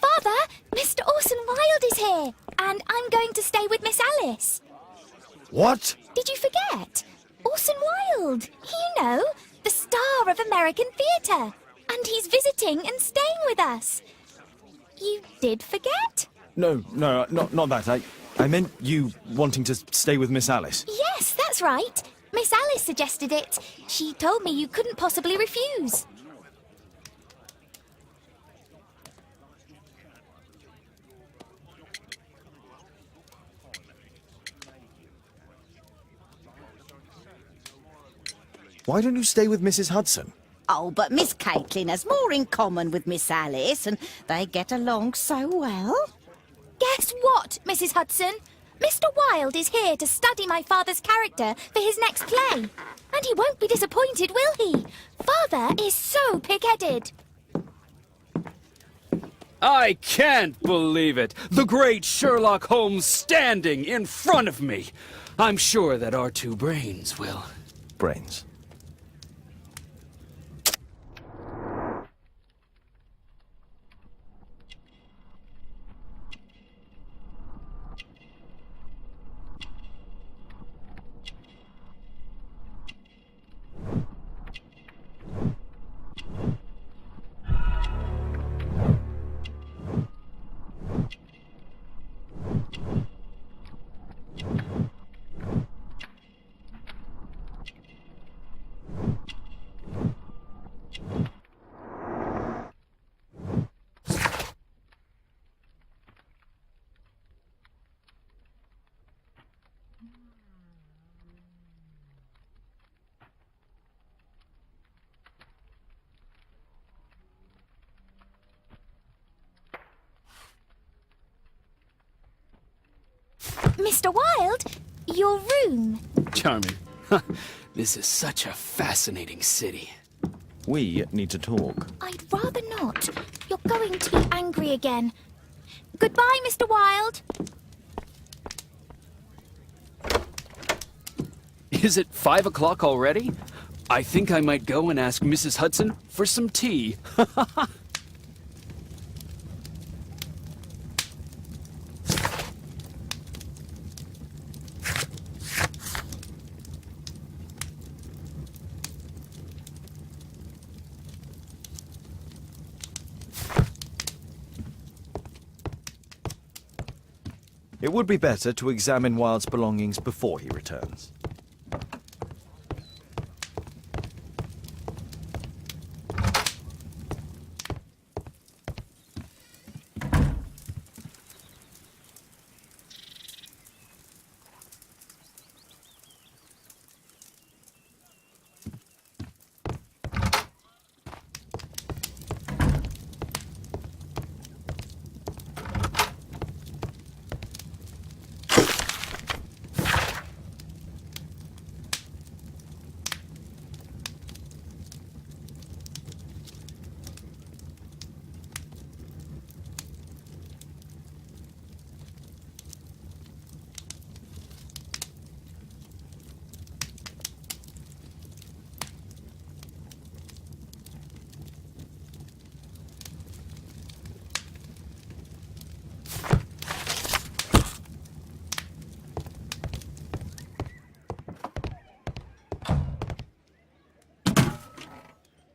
Father, Mr. Orson Wilde is here, and I'm going to stay with Miss Alice. What? Did you forget? Orson Wilde, you know, the star of American theatre. And he's visiting and staying with us. You did forget? No, not that. I meant you wanting to stay with Miss Alice. Yes, that's right. Miss Alice suggested it. She told me you couldn't possibly refuse. Why don't you stay with Mrs. Hudson? Oh, but Miss Caitlin has more in common with Miss Alice, and they get along so well. Guess what, Mrs. Hudson? Mr. Wilde is here to study my father's character for his next play. And he won't be disappointed, will he? Father is so pig-headed. I can't believe it! The great Sherlock Holmes standing in front of me! I'm sure that our two brains will... Brains. Mr. Wilde, your room. Charming. This is such a fascinating city. We need to talk. I'd rather not. You're going to be angry again. Goodbye, Mr. Wilde. Is it 5 o'clock already? I think I might go and ask Mrs. Hudson for some tea. It would be better to examine Wilde's belongings before he returns.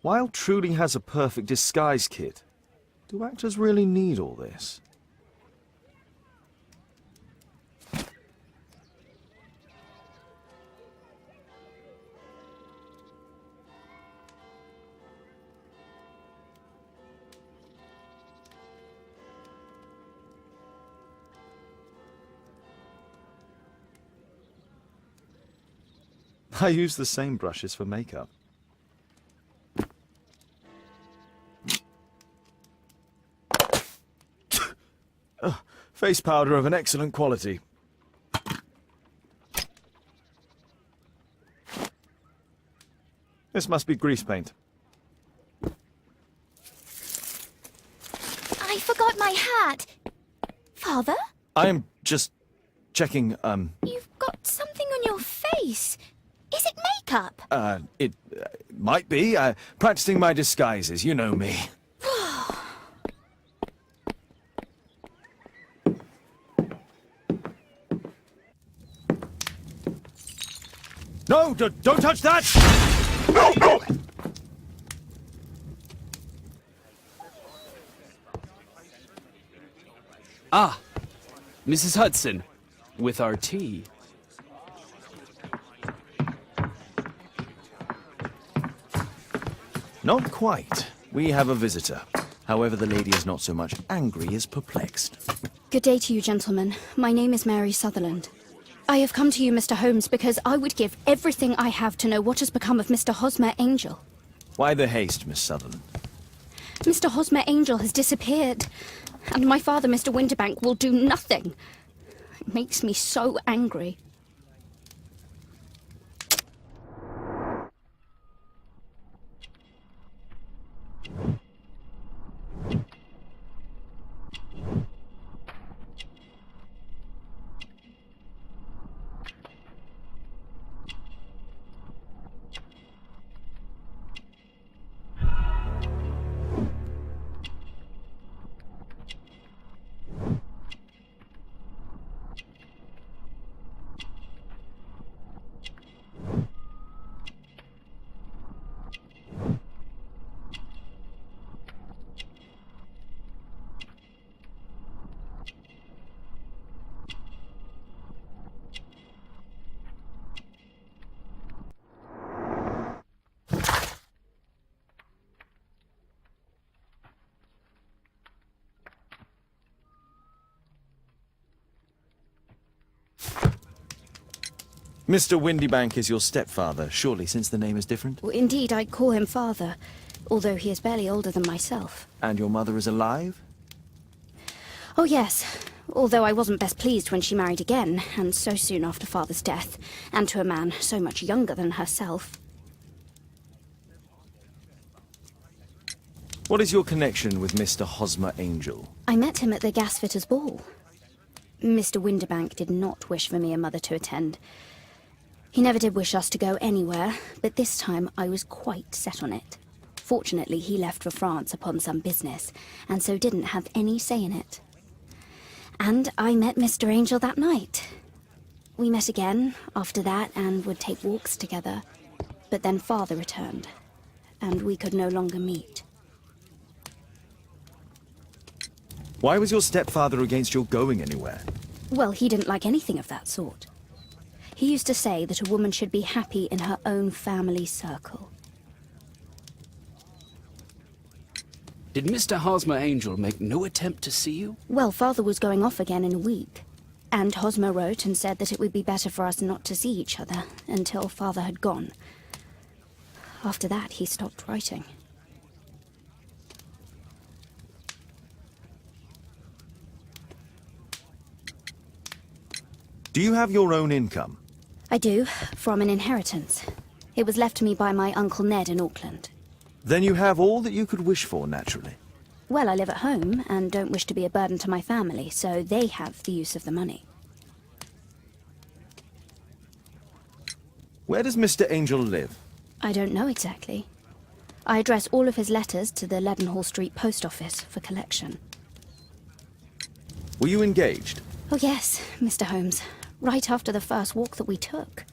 Wilde truly has a perfect disguise kit. Do actors really need all this? I use the same brushes for makeup. Face powder of an excellent quality. This must be grease paint. I forgot my hat. Father? I am just checking, You've got something on your face. Is it makeup? It might be. Practicing my disguises, you know me. No, don't touch that! Ah, Mrs. Hudson, with our tea. Not quite. We have a visitor. However, the lady is not so much angry as perplexed. Good day to you, gentlemen. My name is Mary Sutherland. I have come to you, Mr. Holmes, because I would give everything I have to know what has become of Mr. Hosmer Angel. Why the haste, Miss Sutherland? Mr. Hosmer Angel has disappeared, and my father, Mr. Winterbank, will do nothing. It makes me so angry. Mr. Windybank is your stepfather, surely, since the name is different? Well, indeed, I call him father, although he is barely older than myself. And your mother is alive? Oh, yes. Although I wasn't best pleased when she married again, and so soon after father's death, and to a man so much younger than herself. What is your connection with Mr. Hosmer Angel? I met him at the gasfitter's ball. Mr. Winterbank did not wish for me and mother to attend. He never did wish us to go anywhere, but this time I was quite set on it. Fortunately, he left for France upon some business, and so didn't have any say in it. And I met Mr. Angel that night. We met again after that and would take walks together. But then father returned, and we could no longer meet. Why was your stepfather against your going anywhere? Well, he didn't like anything of that sort. He used to say that a woman should be happy in her own family circle. Did Mr. Hosmer Angel make no attempt to see you? Well, father was going off again in a week. And Hosmer wrote and said that it would be better for us not to see each other until father had gone. After that, he stopped writing. Do you have your own income? I do, from an inheritance. It was left to me by my Uncle Ned in Auckland. Then you have all that you could wish for, naturally. Well, I live at home and don't wish to be a burden to my family, so they have the use of the money. Where does Mr. Angel live? I don't know exactly. I address all of his letters to the Leadenhall Street Post Office for collection. Were you engaged? Oh yes, Mr. Holmes. Right after the first walk that we took.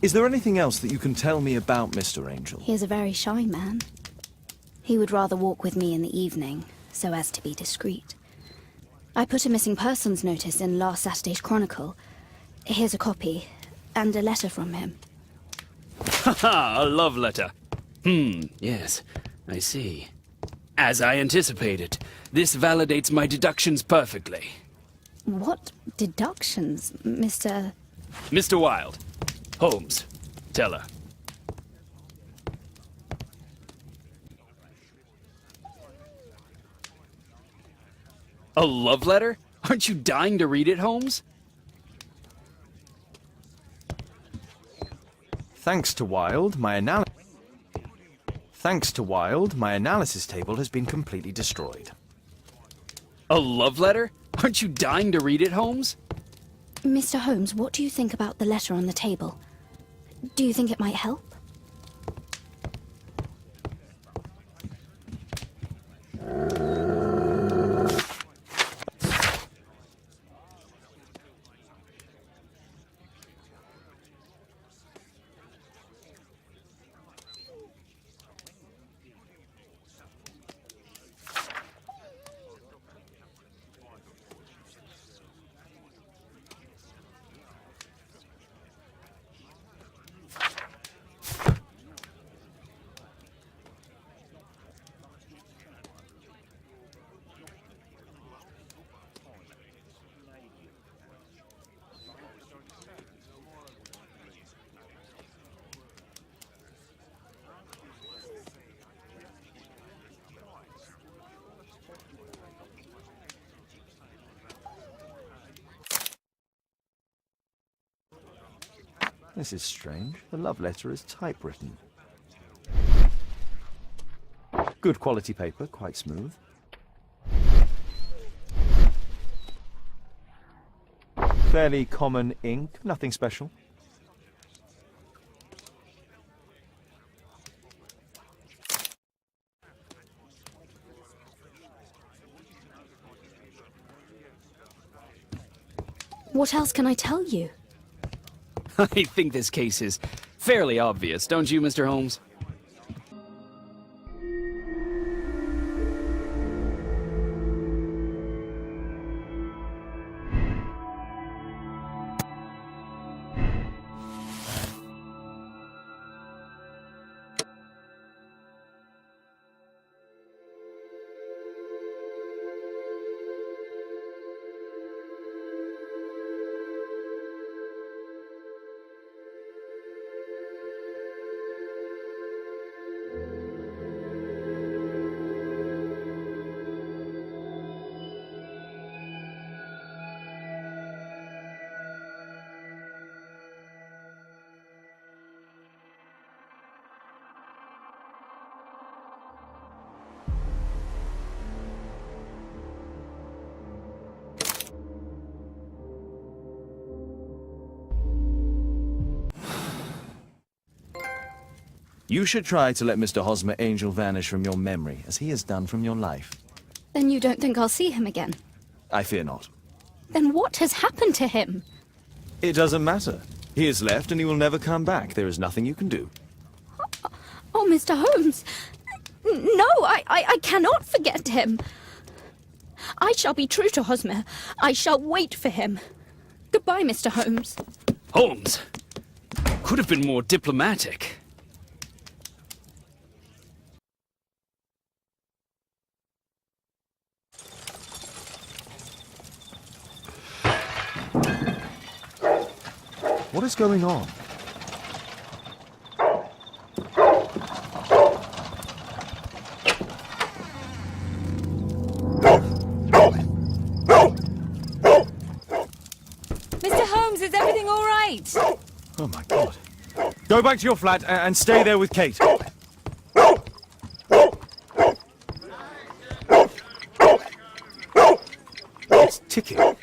Is there anything else that you can tell me about Mr. Angel? He is a very shy man. He would rather walk with me in the evening, so as to be discreet. I put a missing persons notice in last Saturday's Chronicle. Here's a copy, and a letter from him. Ha! A love letter. Yes, I see. As I anticipated, this validates my deductions perfectly. What deductions, Mr. Mr. Wilde. Holmes. Tell her. A love letter? Aren't you dying to read it, Holmes? Thanks to Wilde, my analysis table has been completely destroyed. A love letter? Aren't you dying to read it, Holmes? Mr. Holmes, what do you think about the letter on the table? Do you think it might help? This is strange. The love letter is typewritten. Good quality paper, quite smooth. Fairly common ink, nothing special. What else can I tell you? I think this case is fairly obvious, don't you, Mr. Holmes? You should try to let Mr. Hosmer Angel vanish from your memory, as he has done from your life. Then you don't think I'll see him again? I fear not. Then what has happened to him? It doesn't matter. He has left and he will never come back. There is nothing you can do. Oh, Mr. Holmes! No, I cannot forget him. I shall be true to Hosmer. I shall wait for him. Goodbye, Mr. Holmes. Holmes! Could have been more diplomatic. What is going on? Mr. Holmes, is everything all right? Oh my God. Go back to your flat and stay there with Kate. It's ticking.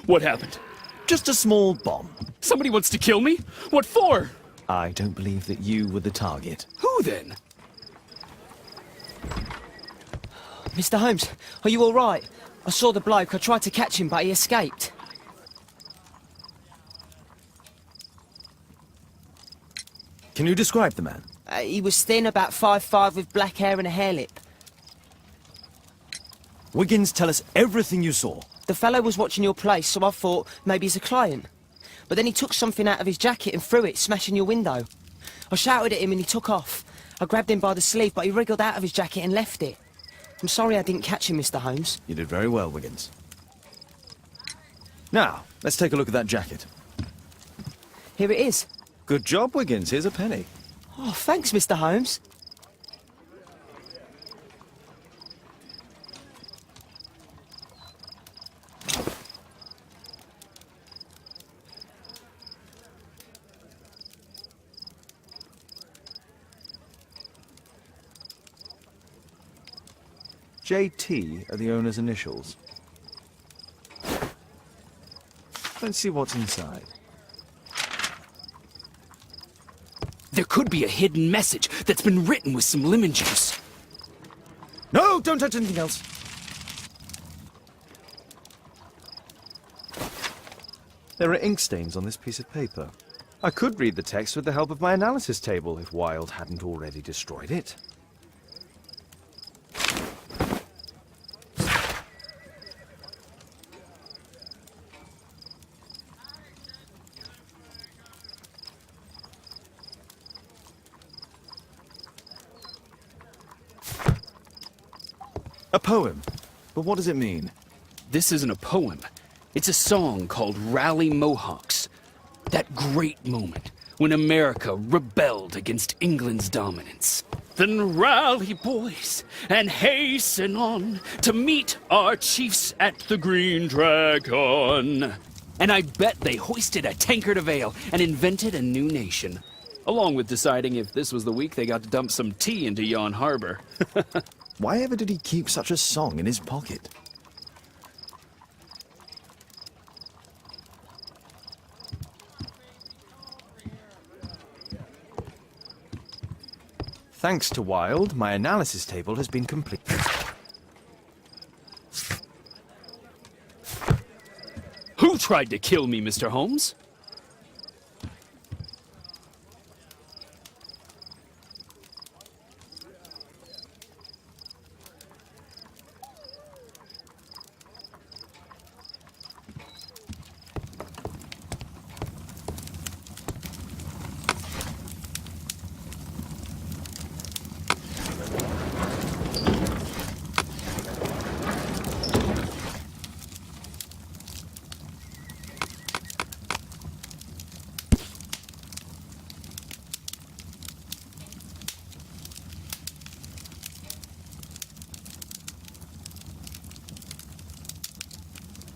What happened? Just a small bomb. Somebody wants to kill me? What for? I don't believe that you were the target. Who then? Mr. Holmes, are you all right? I saw the bloke. I tried to catch him, but he escaped. Can you describe the man? He was thin, about 5'5", with black hair and a hare lip. Wiggins, tell us everything you saw. The fellow was watching your place, so I thought maybe he's a client. But then he took something out of his jacket and threw it, smashing your window. I shouted at him and he took off. I grabbed him by the sleeve, but he wriggled out of his jacket and left it. I'm sorry I didn't catch him, Mr. Holmes. You did very well, Wiggins. Now, let's take a look at that jacket. Here it is. Good job, Wiggins. Here's a penny. Oh, thanks, Mr. Holmes. JT are the owner's initials. Let's see what's inside. There could be a hidden message that's been written with some lemon juice. No, don't touch anything else. There are ink stains on this piece of paper. I could read the text with the help of my analysis table if Wilde hadn't already destroyed it. A poem. But what does it mean? This isn't a poem. It's a song called Rally Mohawks. That great moment when America rebelled against England's dominance. Then rally, boys, and hasten on to meet our chiefs at the Green Dragon. And I bet they hoisted a tankard of ale and invented a new nation. Along with deciding if this was the week they got to dump some tea into Yon Harbor. Why ever did he keep such a song in his pocket? Thanks to Wilde, my analysis table has been complete. Who tried to kill me, Mr. Holmes?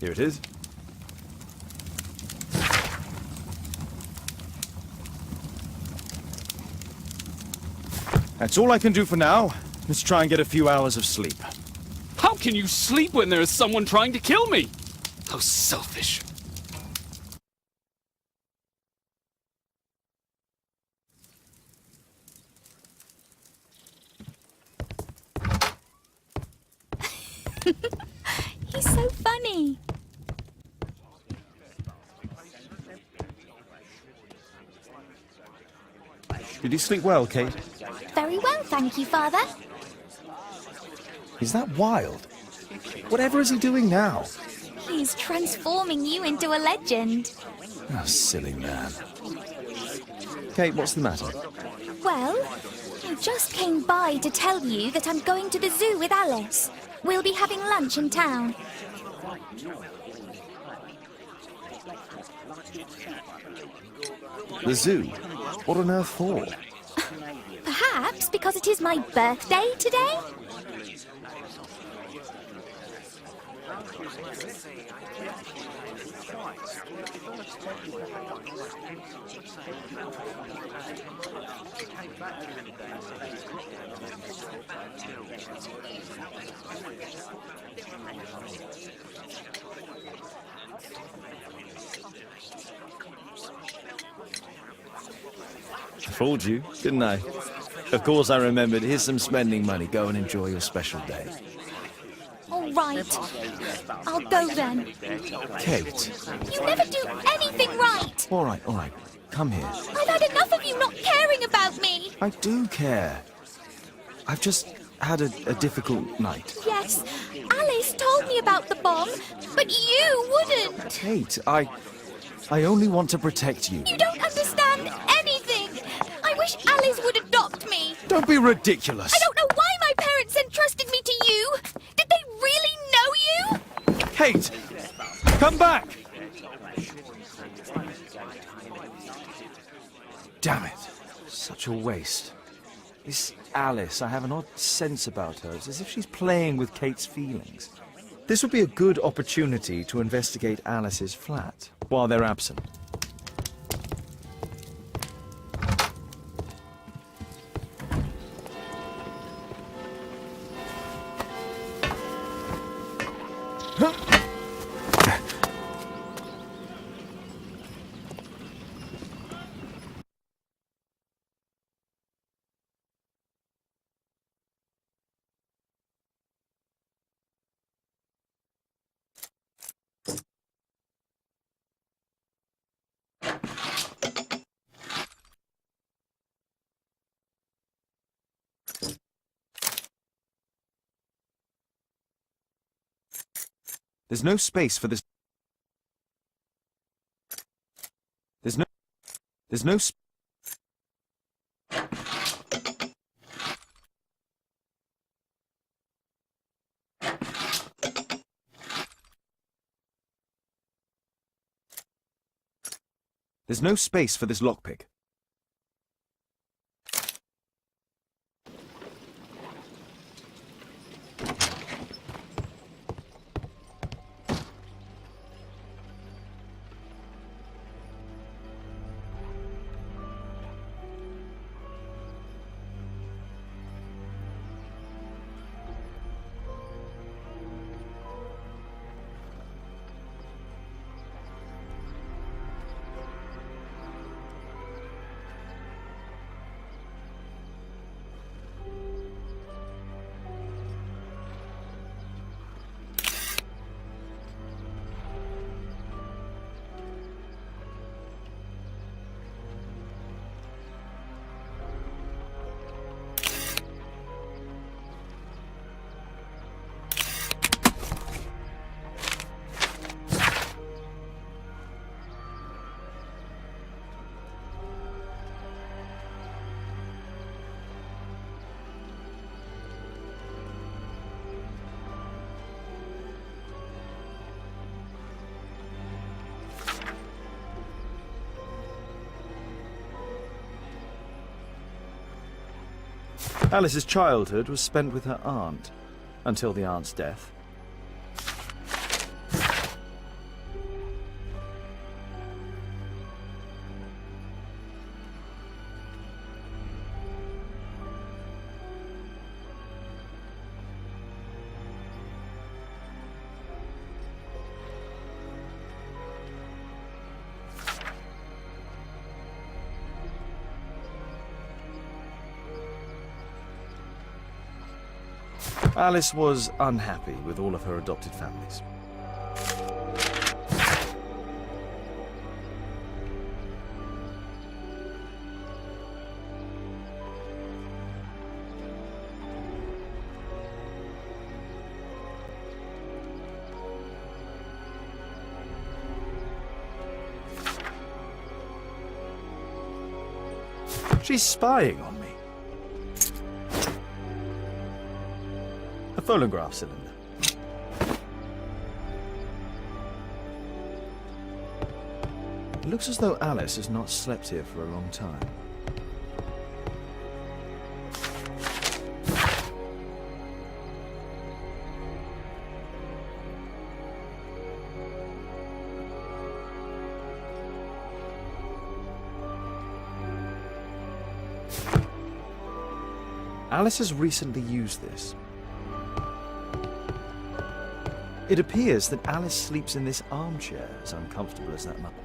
Here it is. That's all I can do for now. Let's try and get a few hours of sleep. How can you sleep when there is someone trying to kill me? How selfish. He's so funny. Did you sleep well, Kate? Very well, thank you, Father. Is that Wilde? Whatever is he doing now? He's transforming you into a legend. Oh, silly man. Kate, what's the matter? Well, I just came by to tell you that I'm going to the zoo with Alice. We'll be having lunch in town. The zoo? What on earth for? Perhaps because it is my birthday today? I fooled you, didn't I? Of course I remembered. Here's some spending money. Go and enjoy your special day. All right. I'll go then. Kate. You never do anything right. All right, all right. Come here. I've had enough of you not caring about me. I do care. I've just had a difficult night. Yes, Alice told me about the bomb, but you wouldn't. Kate, I only want to protect you. You don't understand anything. I wish Alice would adopt me. Don't be ridiculous. I don't know why my parents entrusted me to you. Did they really know you? Kate! Come back! Damn it. Such a waste. This Alice, I have an odd sense about her. It's as if she's playing with Kate's feelings. This would be a good opportunity to investigate Alice's flat while they're absent. There's no space for this. There's no There's no space for this lockpick. Alice's childhood was spent with her aunt, until the aunt's death. Alice was unhappy with all of her adopted families. She's spying on me. A phonograph cylinder. It looks as though Alice has not slept here for a long time. Alice has recently used this. It appears that Alice sleeps in this armchair, as uncomfortable as that might be.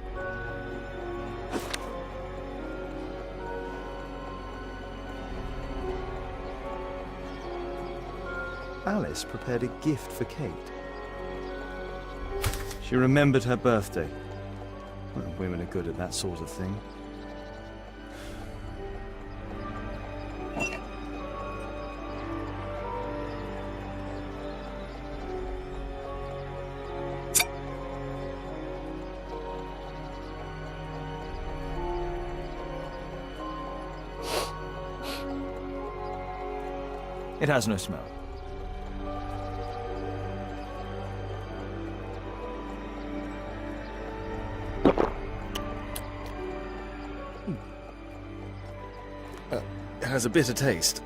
Alice prepared a gift for Kate. She remembered her birthday. Well, women are good at that sort of thing. It has no smell. It has a bitter taste.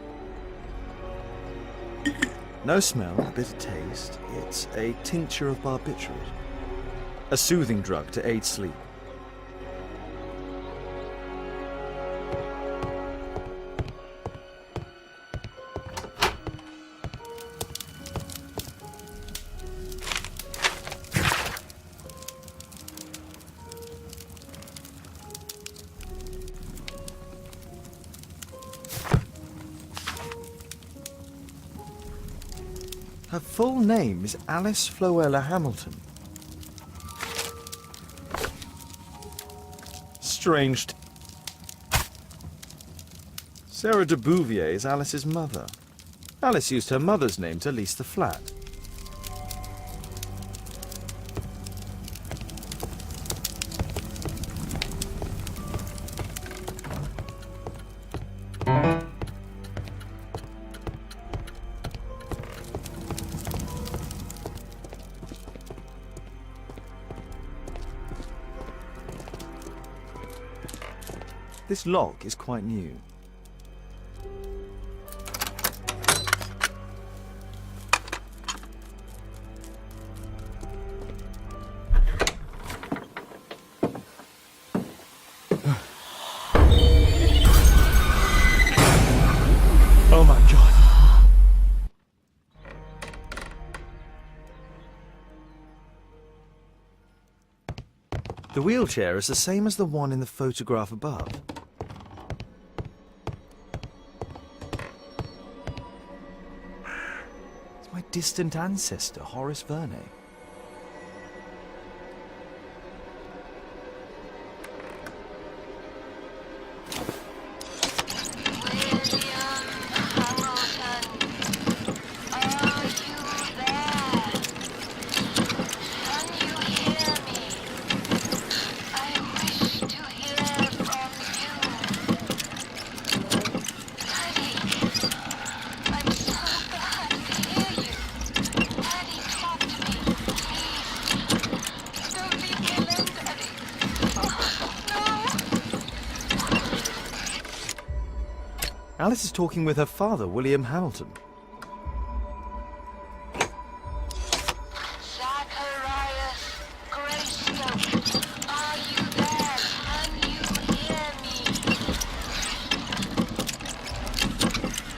No smell, bitter taste. It's a tincture of barbiturate. A soothing drug to aid sleep. Her full name is Alice Floella Hamilton. Strange. Sarah de Bouvier is Alice's mother. Alice used her mother's name to lease the flat. This lock is quite new. Oh my god. The wheelchair is the same as the one in the photograph above. It's my distant ancestor, Horace Verney. Alice is talking with her father, William Hamilton. Zacharias Greystoke, are you there? Can you hear me?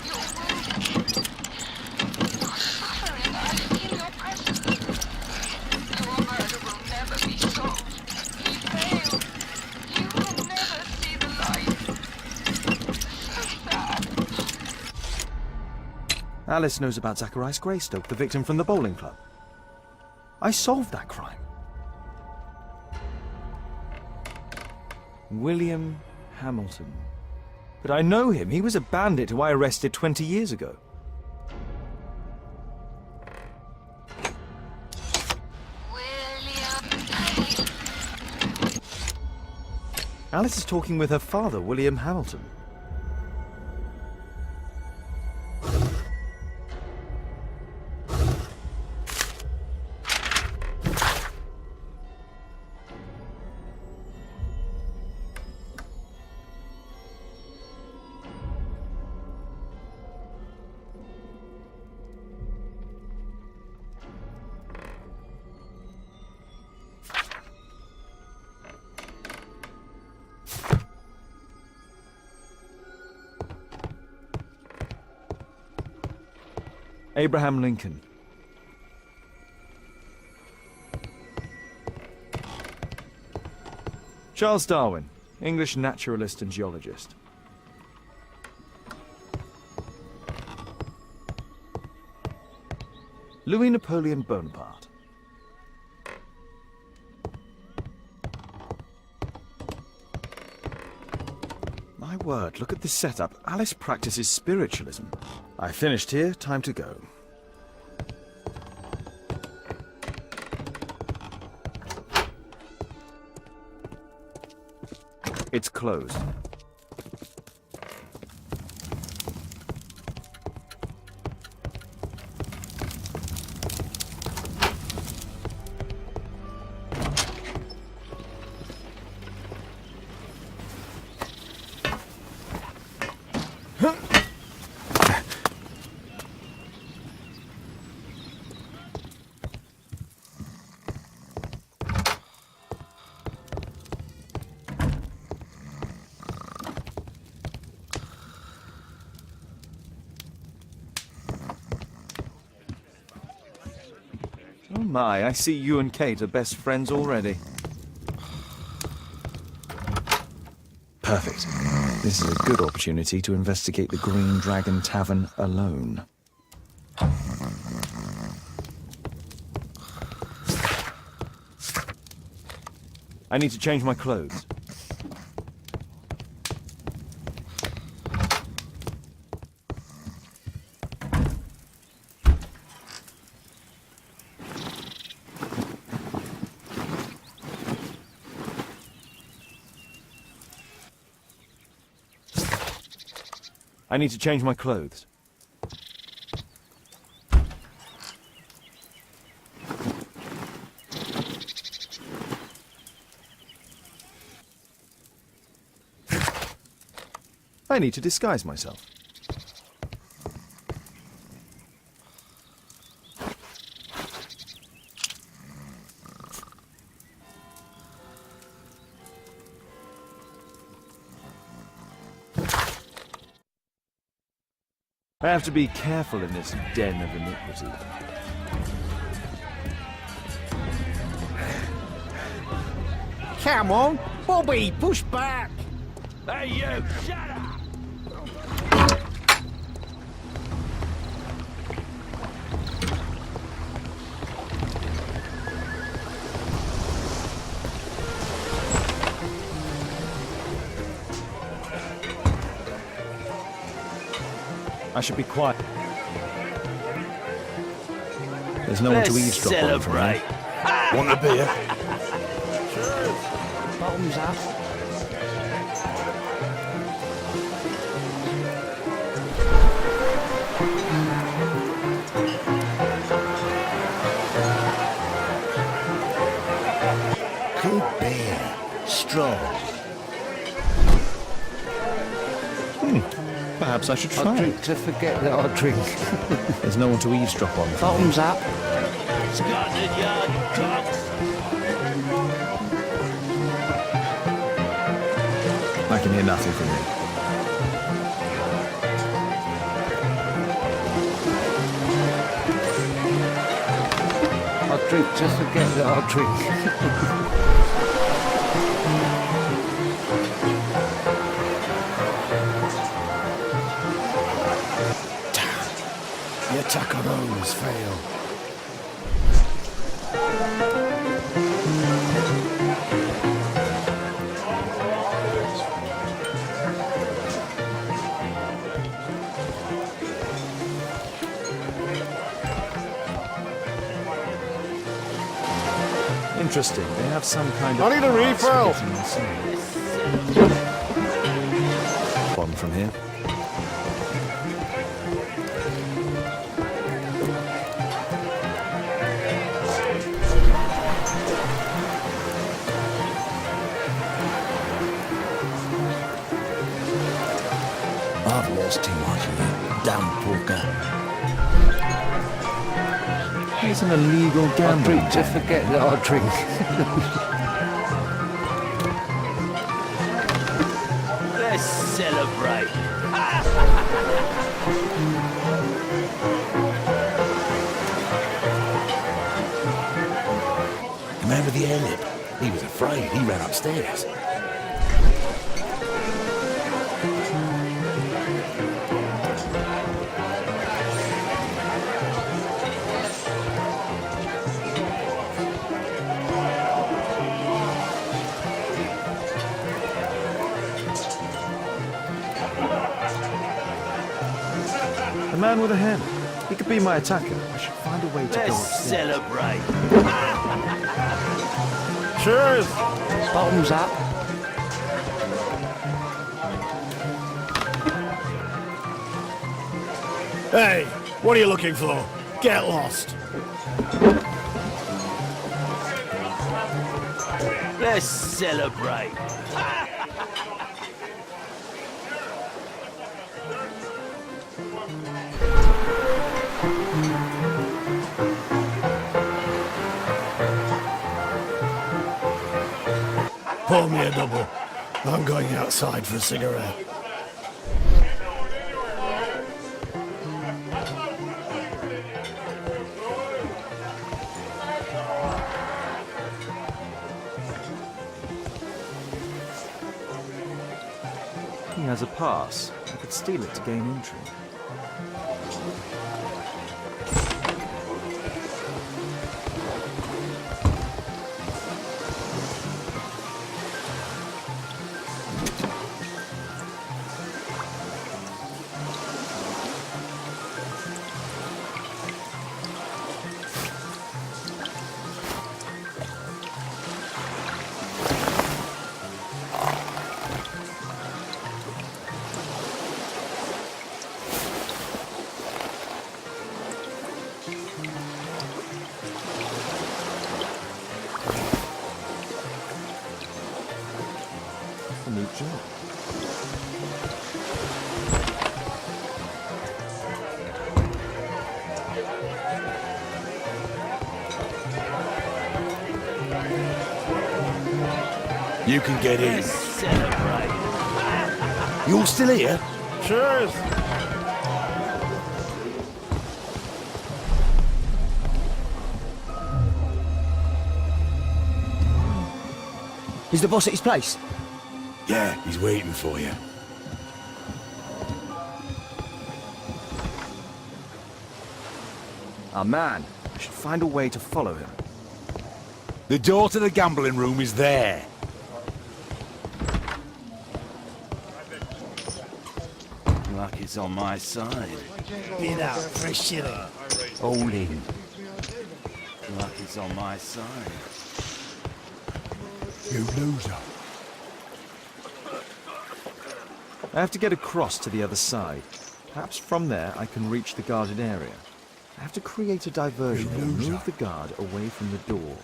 You're wounded. You're suffering. I feel your presence. Your murder will never be solved. He failed. You will never see the light. So sad. Alice knows about Zacharias Greystoke, the victim from the bowling club. I solved that crime. William Hamilton. But I know him. He was a bandit who I arrested 20 years ago. William. Alice is talking with her father, William Hamilton. Abraham Lincoln. Charles Darwin, English naturalist and geologist. Louis Napoleon Bonaparte. My word, look at this setup. Alice practices spiritualism. I finished here, time to go. It's closed. Oh my, I see you and Kate are best friends already. Perfect. This is a good opportunity to investigate the Green Dragon Tavern alone. I need to change my clothes. I need to change my clothes. I need to disguise myself. I have to be careful in this den of iniquity. Come on, Bobby, push back! Hey, you! Shut up! I should be quiet. There's no one to eavesdrop on from here. Want a beer? Bottoms up. Good beer. Strong. Perhaps I should try it. Drink to forget that I drink. There's no one to eavesdrop on from here. Bottoms up. Scotland Yard cocks! I can hear nothing from here. I drink to forget that I drink. Your tacos fail. Interesting. They have some kind of... I need a refill. One from here. I've lost too much of that damn poker. It's an illegal I gambling drink to den. forget that I drink. Let's celebrate! The man with the airlip. He was afraid. He ran upstairs. The man with a hen. He could be my attacker. I should find a way to go Let's upstairs. celebrate! Cheers! Bottoms up. Hey, what are you looking for? Get lost. Let's celebrate! Pour me a double. I'm going outside for a cigarette. He has a pass. I could steal it to gain entry. A neat job. You can get in. You're still here? Cheers. Is the boss at his place? Yeah, he's waiting for you. Our man. I should find a way to follow him. The door to the gambling room is there. Luck is on my side. Get out, fresh shilling. All in. Luck is on my side. You loser. I have to get across to the other side. Perhaps from there I can reach the guarded area. I have to create a diversion and move the guard away from the door.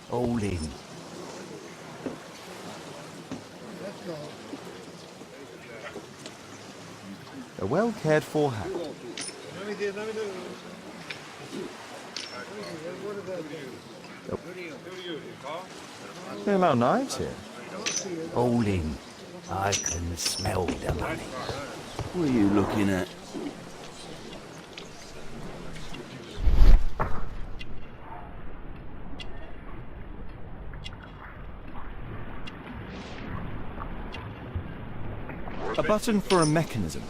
All in. A well-cared-for hat. They allow knives here. All in. I can smell the money. What are you looking at? A button for a mechanism.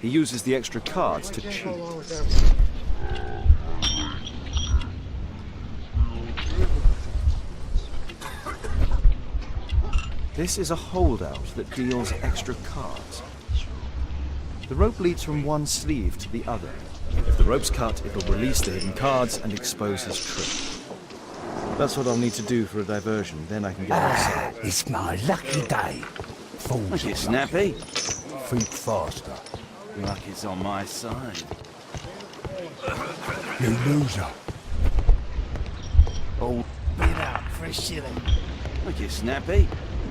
He uses the extra cards to cheat. This is a holdout that deals extra cards. The rope leads from one sleeve to the other. If the rope's cut, it'll release the hidden cards and expose his trick. That's what I'll need to do for a diversion, then I can get outside. It's my lucky day. Fools are snappy. Think faster. Luck is on my side. You loser. Oh, get out, fresh shilling. Look, you snappy.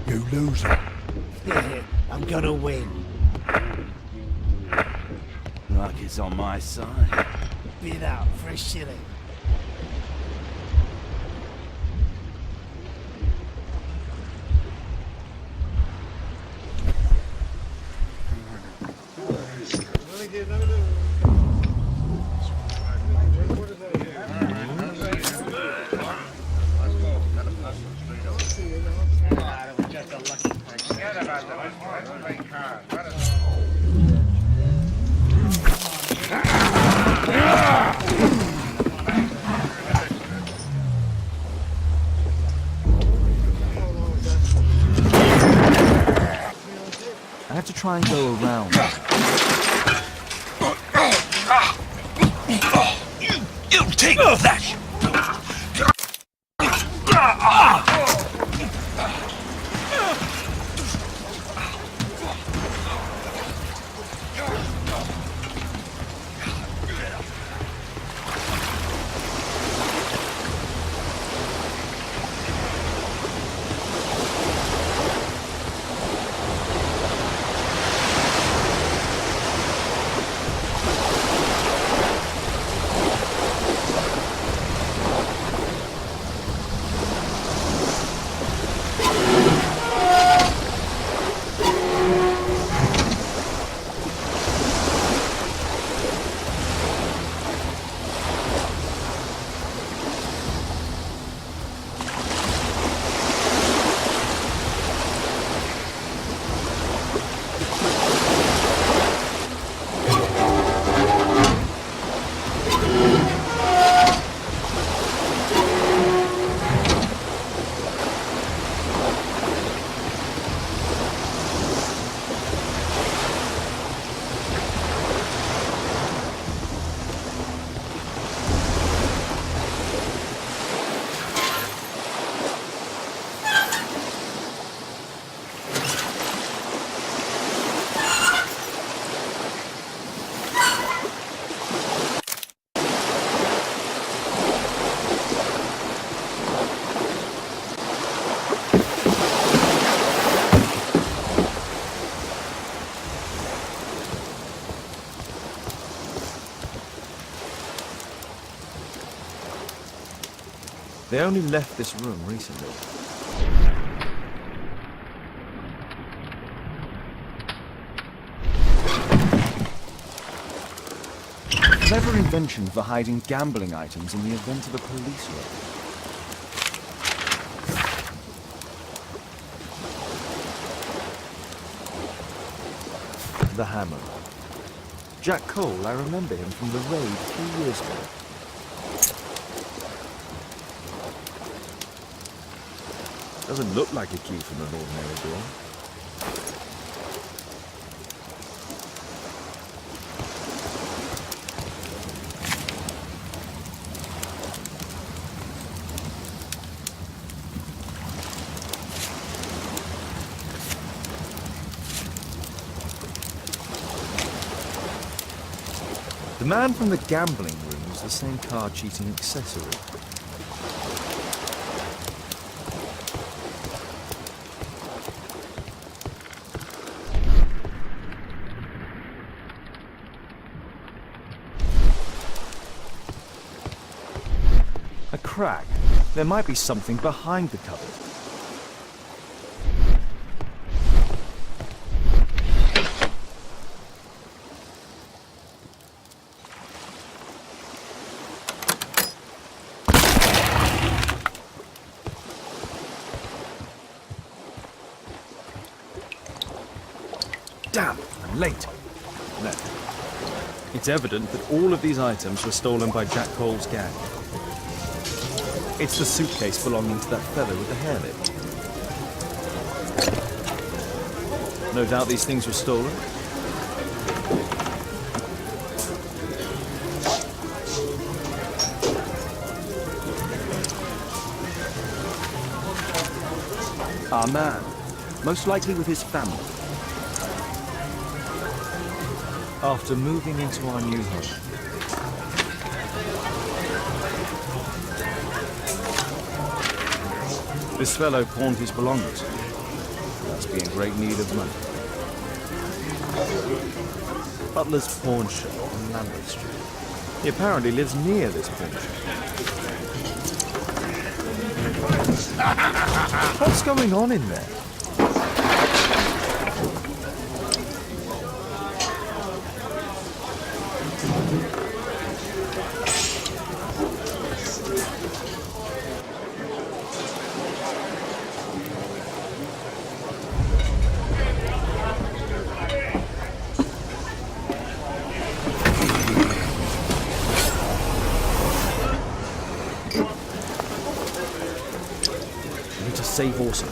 You loser. Yeah, I'm gonna win. Luck is on my side. Bid out, fresh shilling. I have to try and go around. You take that! They only left this room recently. clever invention for hiding gambling items in the event of a police raid. The hammer. Jack Cole, I remember him from the raid 3 years ago. Doesn't look like a key from an ordinary door. The man from the gambling room was the same card cheating accessory. A crack. There might be something behind the cupboard. Damn, I'm late. No. It's evident that all of these items were stolen by Jack Cole's gang. It's the suitcase belonging to that fellow with the hairlip. No doubt these things were stolen. Our man, most likely with his family. After moving into our new home. This fellow pawned his belongings. He must be in great need of money. Butler's pawn shop on Lambeth Street. He apparently lives near this pawn shop. What's going on in there? Save also.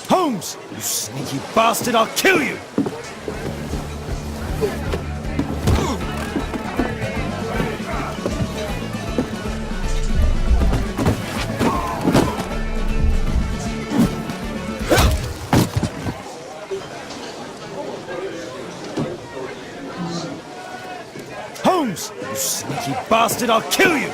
Holmes! You sneaky bastard, I'll kill you! Holmes! You sneaky bastard, I'll kill you!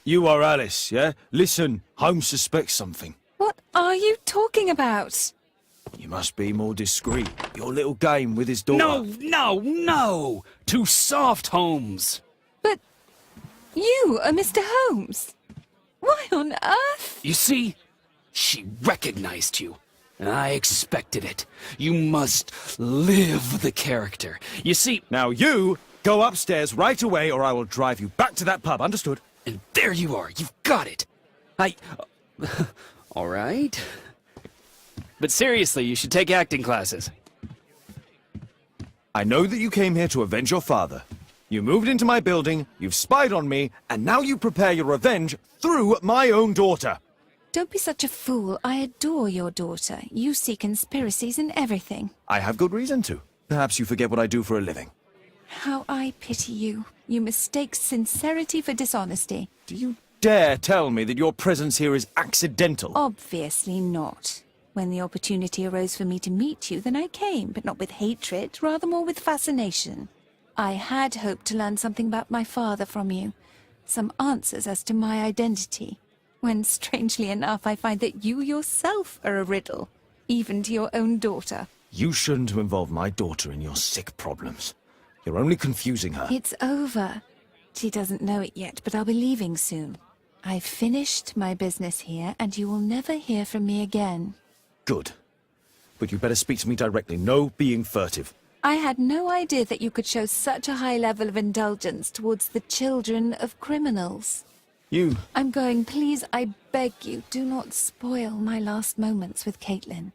You are Alice, yeah? Listen, Holmes suspects something. What are you talking about? You must be more discreet. Your little game with his daughter. No! Too soft, Holmes. But you are Mr. Holmes. Why on earth? You see, she recognized you. And I expected it. You must live the character. You see... Now you go upstairs right away or I will drive you back to that pub, understood? And there you are. You've got it. All right. But seriously, you should take acting classes. I know that you came here to avenge your father. You moved into my building, you've spied on me, and now you prepare your revenge through my own daughter. Don't be such a fool. I adore your daughter. You see conspiracies in everything. I have good reason to. Perhaps you forget what I do for a living. How I pity you. You mistake sincerity for dishonesty. Do you dare tell me that your presence here is accidental? Obviously not. When the opportunity arose for me to meet you, then I came, but not with hatred, rather more with fascination. I had hoped to learn something about my father from you. Some answers as to my identity. When, strangely enough, I find that you yourself are a riddle, even to your own daughter. You shouldn't have involved my daughter in your sick problems. You're only confusing her. It's over. She doesn't know it yet, but I'll be leaving soon. I've finished my business here, and you will never hear from me again. Good. But you better speak to me directly. No being furtive. I had no idea that you could show such a high level of indulgence towards the children of criminals. You... I'm going. Please, I beg you, do not spoil my last moments with Caitlin.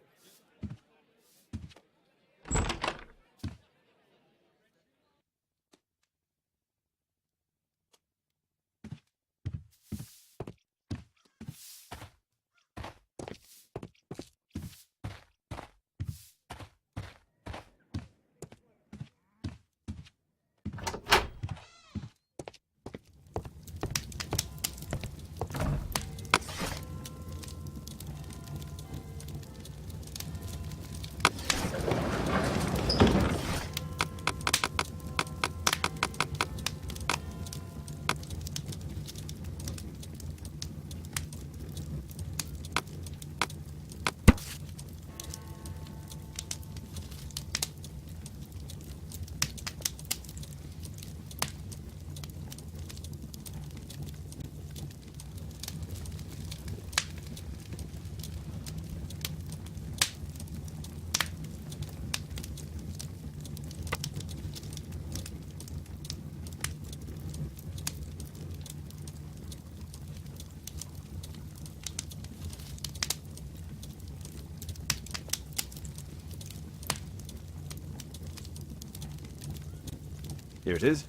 Here it is.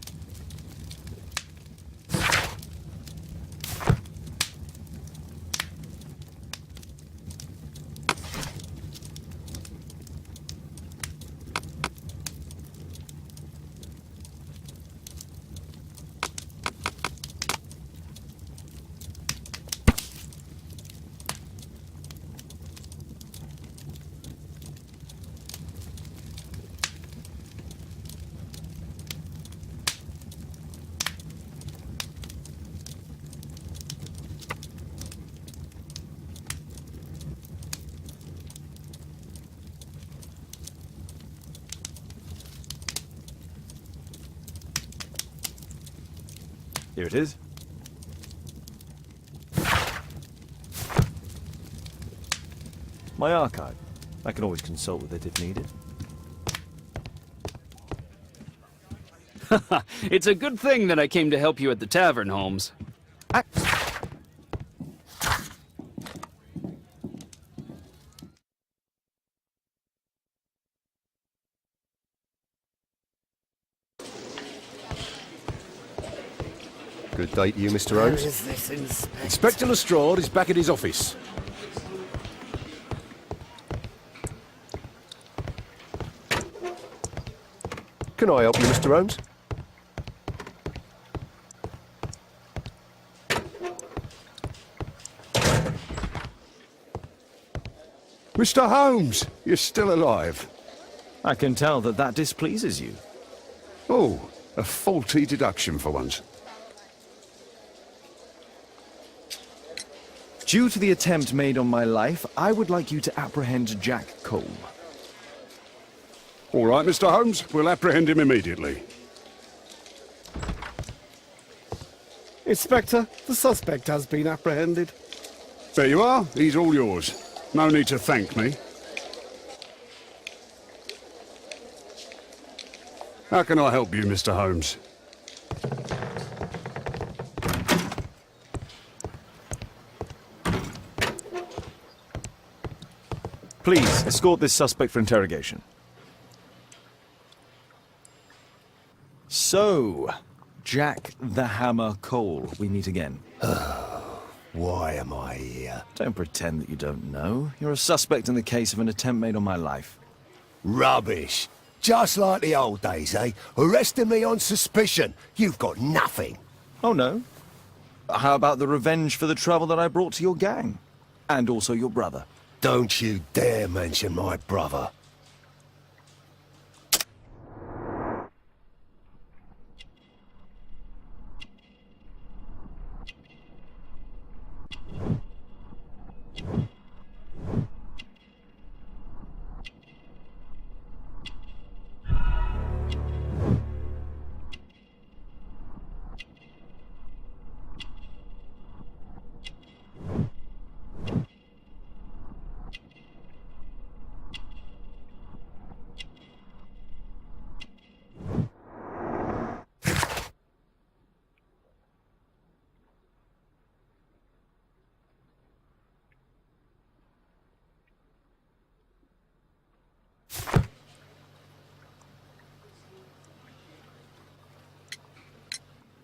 Here it is. My archive. I can always consult with it if needed. It's a good thing that I came to help you at the tavern, Holmes. Good day to you, Mr. Holmes. Where is this inspector? Inspector Lestrade is back at his office. Can I help you, Mr. Holmes? Mr. Holmes, you're still alive. I can tell that that displeases you. Oh, a faulty deduction for once. Due to the attempt made on my life, I would like you to apprehend Jack Cole. All right, Mr. Holmes, we'll apprehend him immediately. Inspector, the suspect has been apprehended. There you are, he's all yours. No need to thank me. How can I help you, Mr. Holmes? Please, escort this suspect for interrogation. So, Jack the Hammer Cole, we meet again. Why am I here? Don't pretend that you don't know. You're a suspect in the case of an attempt made on my life. Rubbish. Just like the old days, eh? Arresting me on suspicion. You've got nothing. Oh, no? How about the revenge for the trouble that I brought to your gang? And also your brother. Don't you dare mention my brother.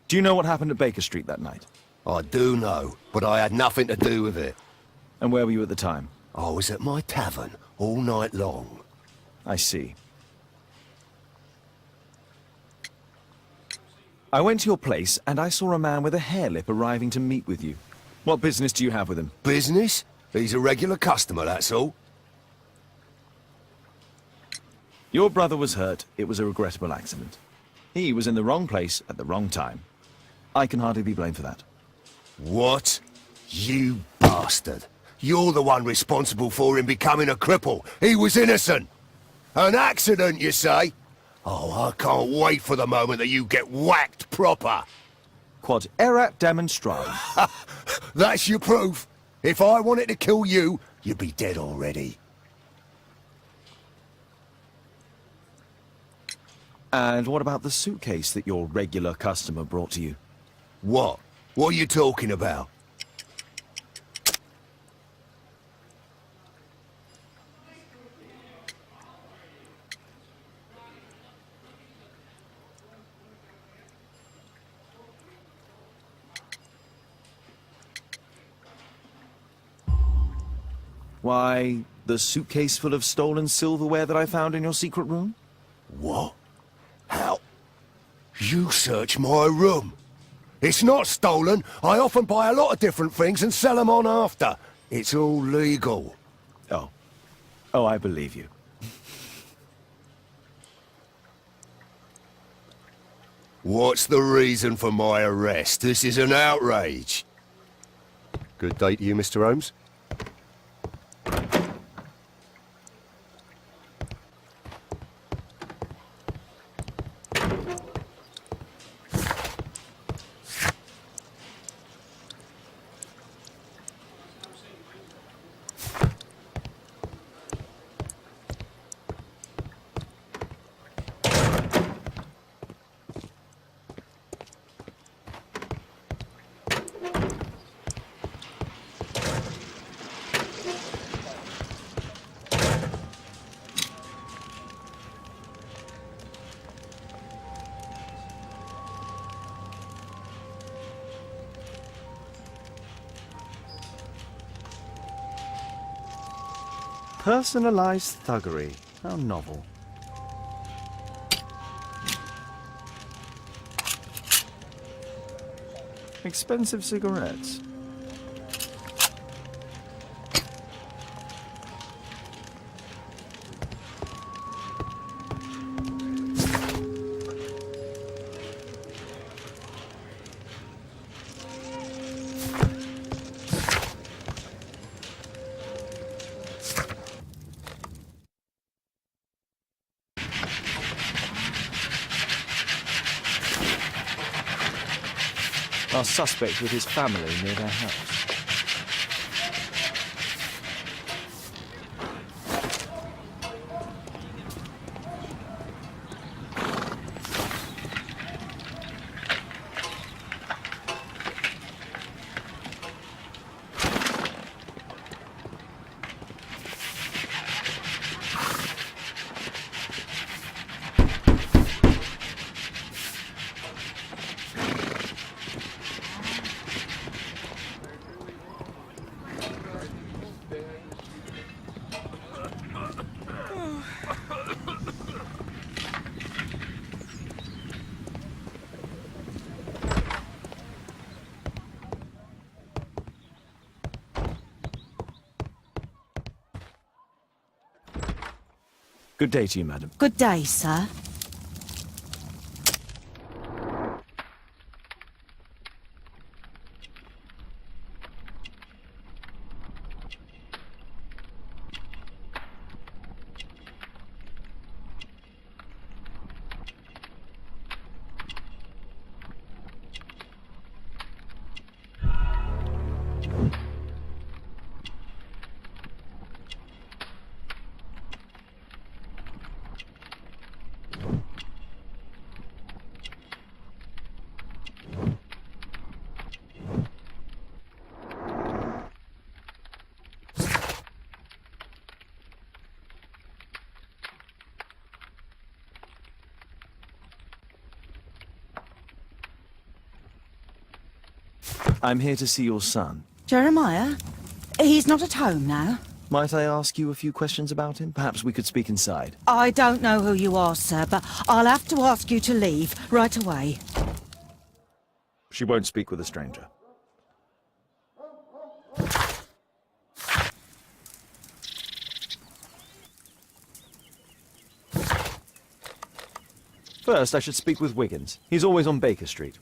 Do you know what happened at Baker Street that night? I do know, but I had nothing to do with it. And where were you at the time? I was at my tavern all night long. I see. I went to your place and I saw a man with a hair lip arriving to meet with you. What business do you have with him? Business? He's a regular customer, that's all. Your brother was hurt. It was a regrettable accident. He was in the wrong place at the wrong time. I can hardly be blamed for that. What? You bastard. You're the one responsible for him becoming a cripple. He was innocent. An accident, you say? Oh, I can't wait for the moment that you get whacked proper. Quod erat demonstrandum. That's your proof. If I wanted to kill you, you'd be dead already. And what about the suitcase that your regular customer brought to you? What? What are you talking about? Why, the suitcase full of stolen silverware that I found in your secret room? What? How? You search my room. It's not stolen. I often buy a lot of different things and sell them on after. It's all legal. Oh. Oh, I believe you. What's the reason for my arrest? This is an outrage. Good day to you, Mr. Holmes. Personalized thuggery. How novel. Expensive cigarettes. Our suspect with his family near their house. Good day to you, madam. Good day, sir. I'm here to see your son. Jeremiah? He's not at home now. Might I ask you a few questions about him? Perhaps we could speak inside. I don't know who you are, sir, but I'll have to ask you to leave right away. She won't speak with a stranger. First, I should speak with Wiggins. He's always on Baker Street.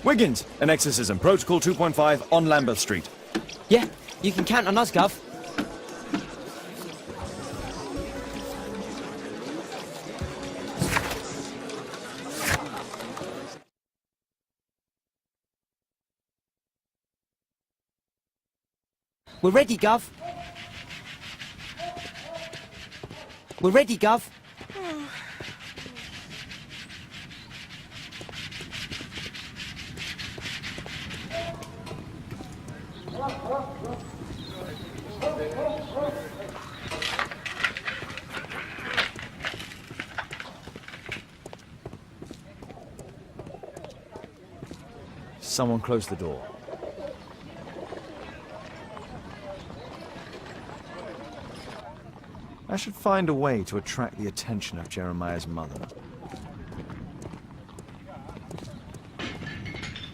Wiggins, an exorcism. Protocol 2.5 on Lambeth Street. Yeah, you can count on us, Gov. We're ready, Gov. We're ready, Gov. Someone close the door. I should find a way to attract the attention of Jeremiah's mother.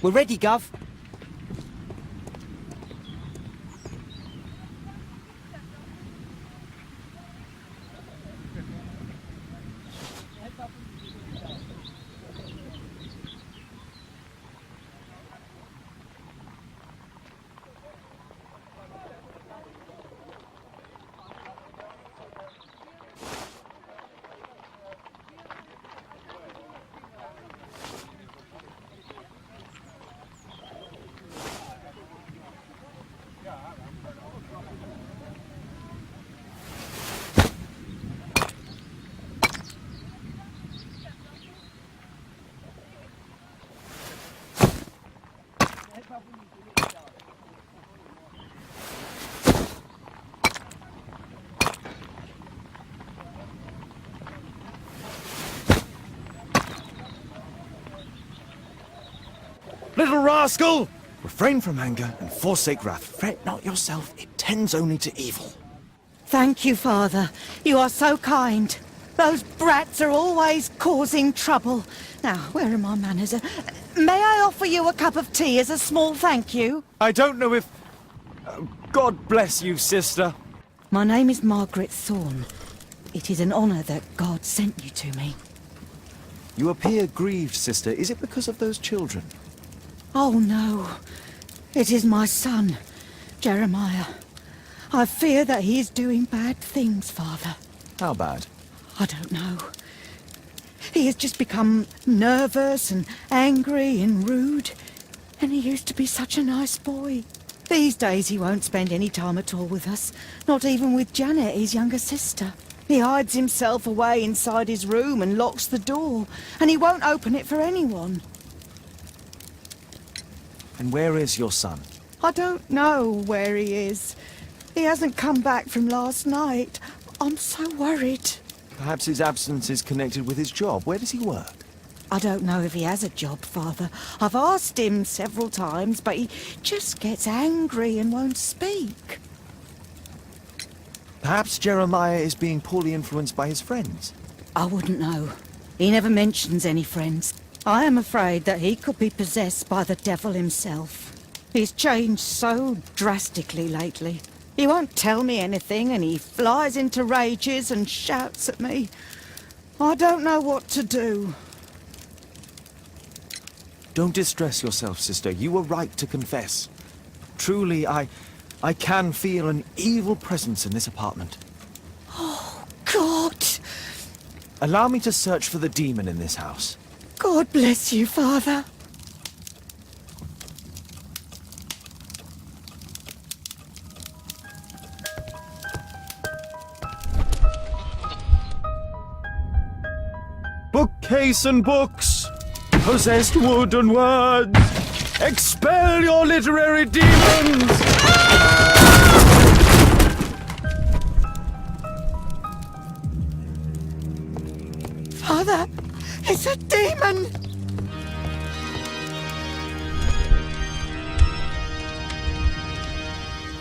We're ready, Gov. Little rascal! Refrain from anger and forsake wrath. Fret not yourself, it tends only to evil. Thank you, Father. You are so kind. Those brats are always causing trouble. Now, where are my manners? May I offer you a cup of tea as a small thank you? I don't know if... God bless you, sister. My name is Margaret Thorne. It is an honour that God sent you to me. You appear grieved, sister. Is it because of those children? Oh, no. It is my son, Jeremiah. I fear that he is doing bad things, Father. How bad? I don't know. He has just become nervous and angry and rude. And he used to be such a nice boy. These days he won't spend any time at all with us. Not even with Janet, his younger sister. He hides himself away inside his room and locks the door. And he won't open it for anyone. And where is your son? I don't know where he is. He hasn't come back from last night. I'm so worried. Perhaps his absence is connected with his job. Where does he work? I don't know if he has a job, Father. I've asked him several times, but he just gets angry and won't speak. Perhaps Jeremiah is being poorly influenced by his friends. I wouldn't know. He never mentions any friends. I am afraid that he could be possessed by the devil himself. He's changed so drastically lately. He won't tell me anything and he flies into rages and shouts at me. I don't know what to do. Don't distress yourself, sister. You were right to confess. Truly, I can feel an evil presence in this apartment. Oh, God! Allow me to search for the demon in this house. God bless you, Father. Bookcase and books, possessed wood and words, expel your literary demons! Father, it's a demon!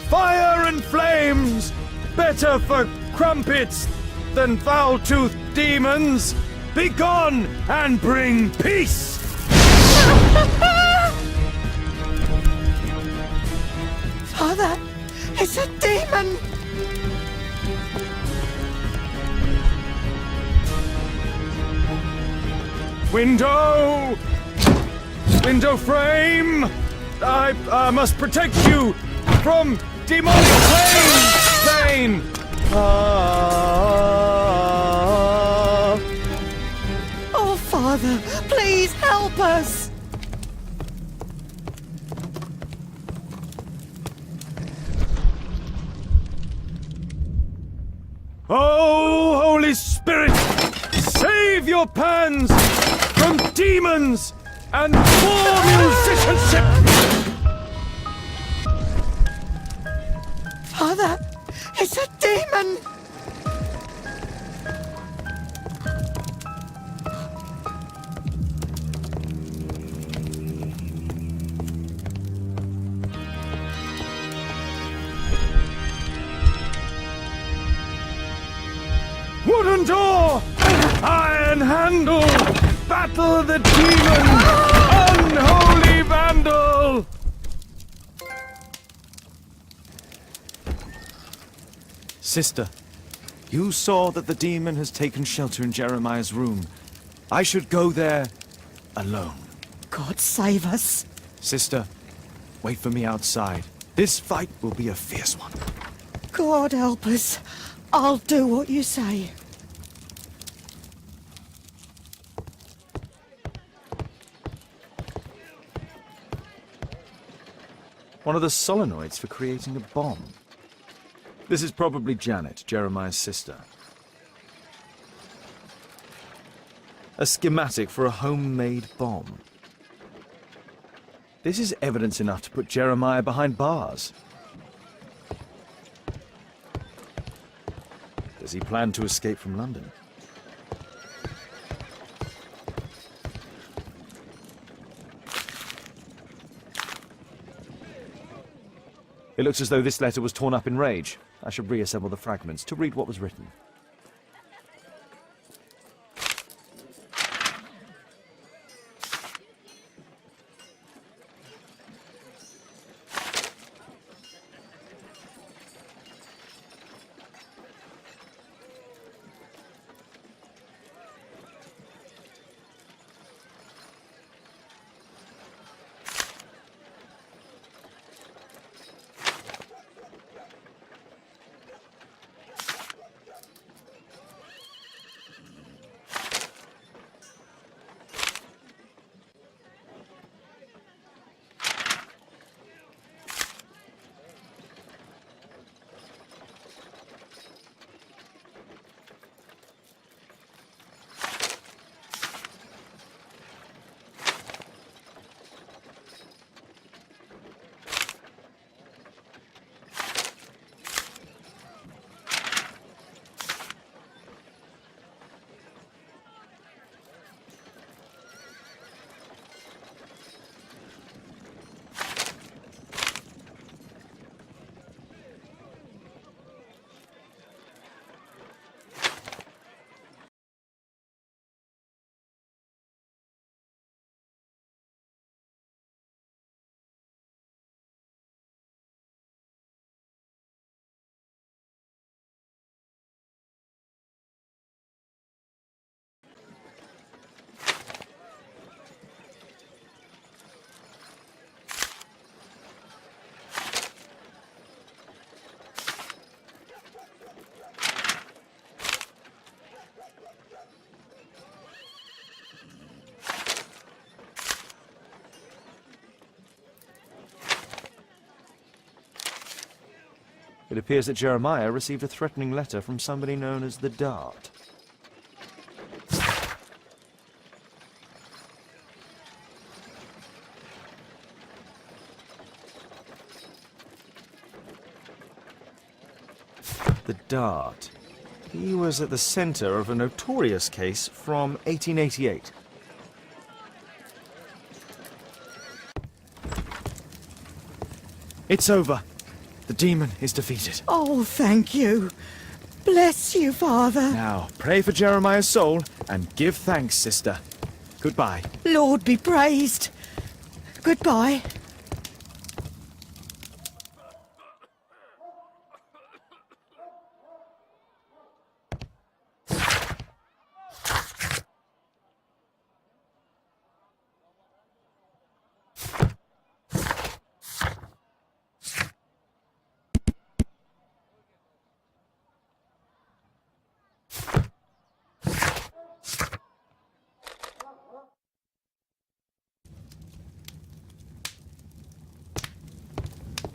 Fire and flames, better for crumpets than foul-toothed demons! Begone and bring peace! Father, it's a demon! Window! Window frame! I must protect you from demonic pain! Oh, Father, please help us! Oh, Holy Spirit! Save your pans from demons and poor musicianship! Father, it's a demon! Wooden door! Iron handle! Battle the demon! Unholy vandal! Sister, you saw that the demon has taken shelter in Jeremiah's room. I should go there alone. God save us. Sister, wait for me outside. This fight will be a fierce one. God help us. I'll do what you say. One of the solenoids for creating a bomb. This is probably Janet, Jeremiah's sister. A schematic for a homemade bomb. This is evidence enough to put Jeremiah behind bars. Does he plan to escape from London? It looks as though this letter was torn up in rage. I should reassemble the fragments to read what was written. It appears that Jeremiah received a threatening letter from somebody known as the Dart. The Dart. He was at the center of a notorious case from 1888. It's over. The demon is defeated. Oh, thank you. Bless you, Father. Now, pray for Jeremiah's soul and give thanks, sister. Goodbye. Lord be praised. Goodbye.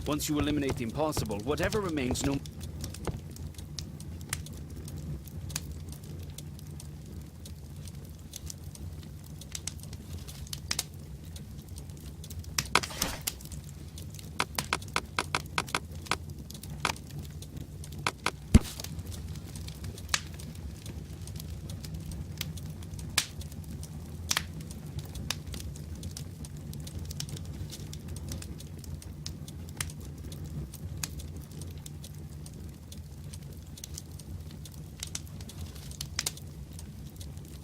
Once you eliminate the impossible, whatever remains no...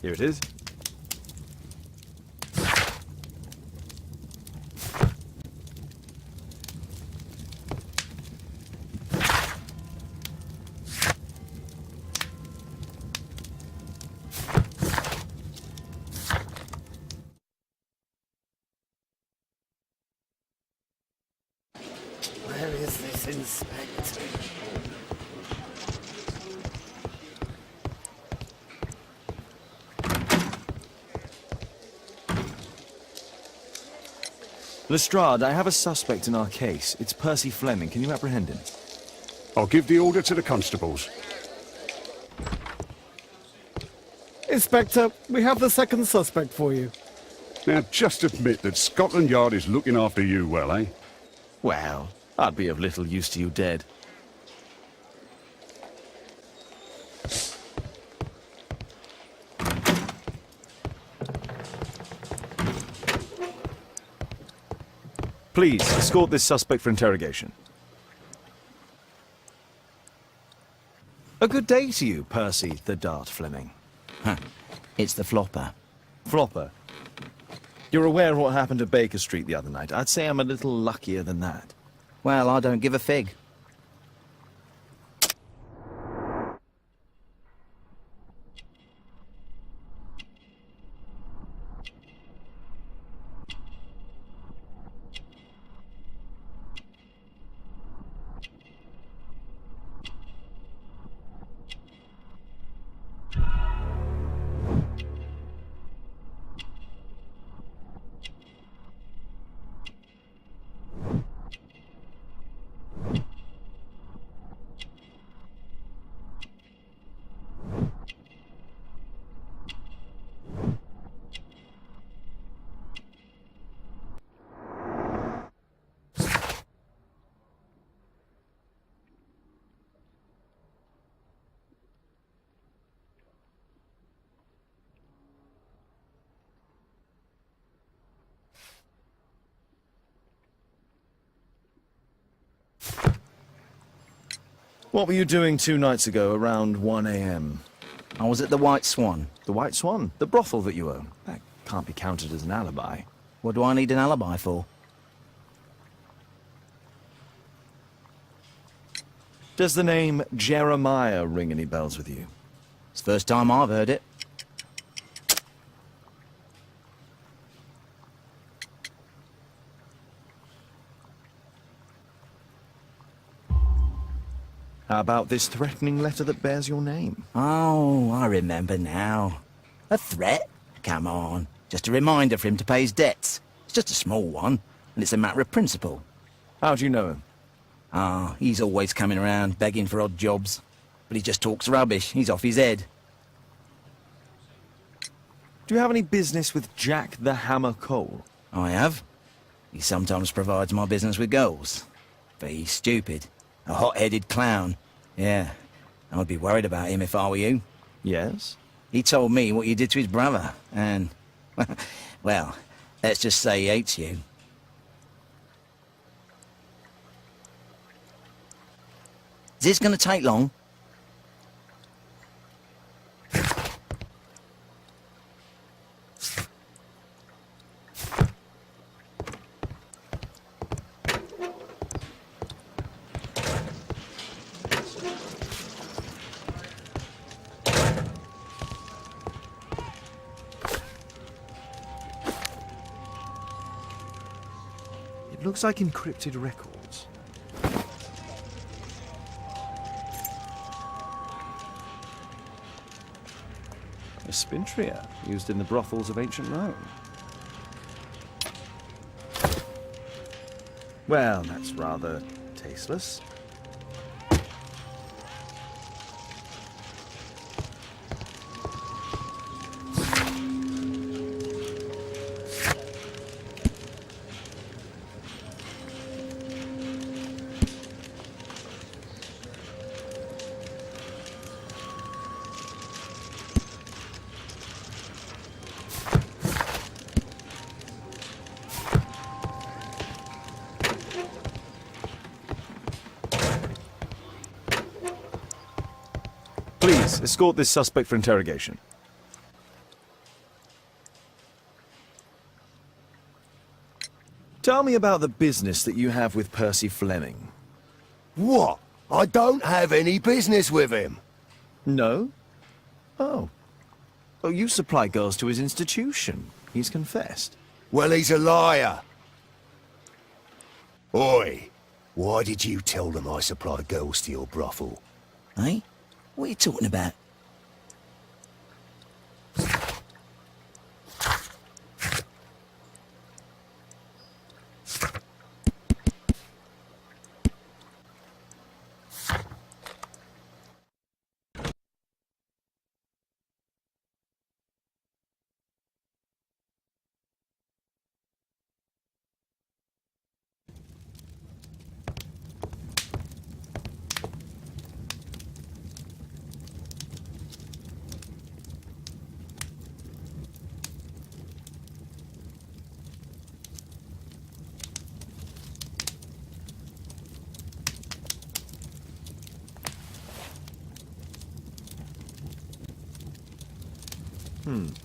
Here it is. Where is this inspector? Lestrade, I have a suspect in our case. It's Percy Fleming. Can you apprehend him? I'll give the order to the constables. Inspector, we have the second suspect for you. Now, just admit that Scotland Yard is looking after you well, eh? Well, I'd be of little use to you dead. Please, escort this suspect for interrogation. A good day to you, Percy the Dart Fleming. Huh. It's the flopper. Flopper. You're aware of what happened at Baker Street the other night. I'd say I'm a little luckier than that. Well, I don't give a fig. What were you doing 2 nights ago around 1 a.m.? I was at the White Swan. The White Swan? The brothel that you own? That can't be counted as an alibi. What do I need an alibi for? Does the name Jeremiah ring any bells with you? It's the first time I've heard it. How about this threatening letter that bears your name? Oh, I remember now. A threat? Come on. Just a reminder for him to pay his debts. It's just a small one, and it's a matter of principle. How do you know him? Ah, he's always coming around, begging for odd jobs. But he just talks rubbish. He's off his head. Do you have any business with Jack the Hammer Cole? I have. He sometimes provides my business with girls. But he's stupid. A hot-headed clown. Yeah, I'd be worried about him if I were you. Yes? He told me what you did to his brother, and... well, let's just say he hates you. Is this gonna take long? It looks like encrypted records. A spintria used in the brothels of ancient Rome. Well, that's rather tasteless. Please, escort this suspect for interrogation. Tell me about the business that you have with Percy Fleming. What? I don't have any business with him. No? Oh. Oh, you supply girls to his institution. He's confessed. Well, he's a liar. Oi, why did you tell them I supply girls to your brothel? Eh? What are you talking about?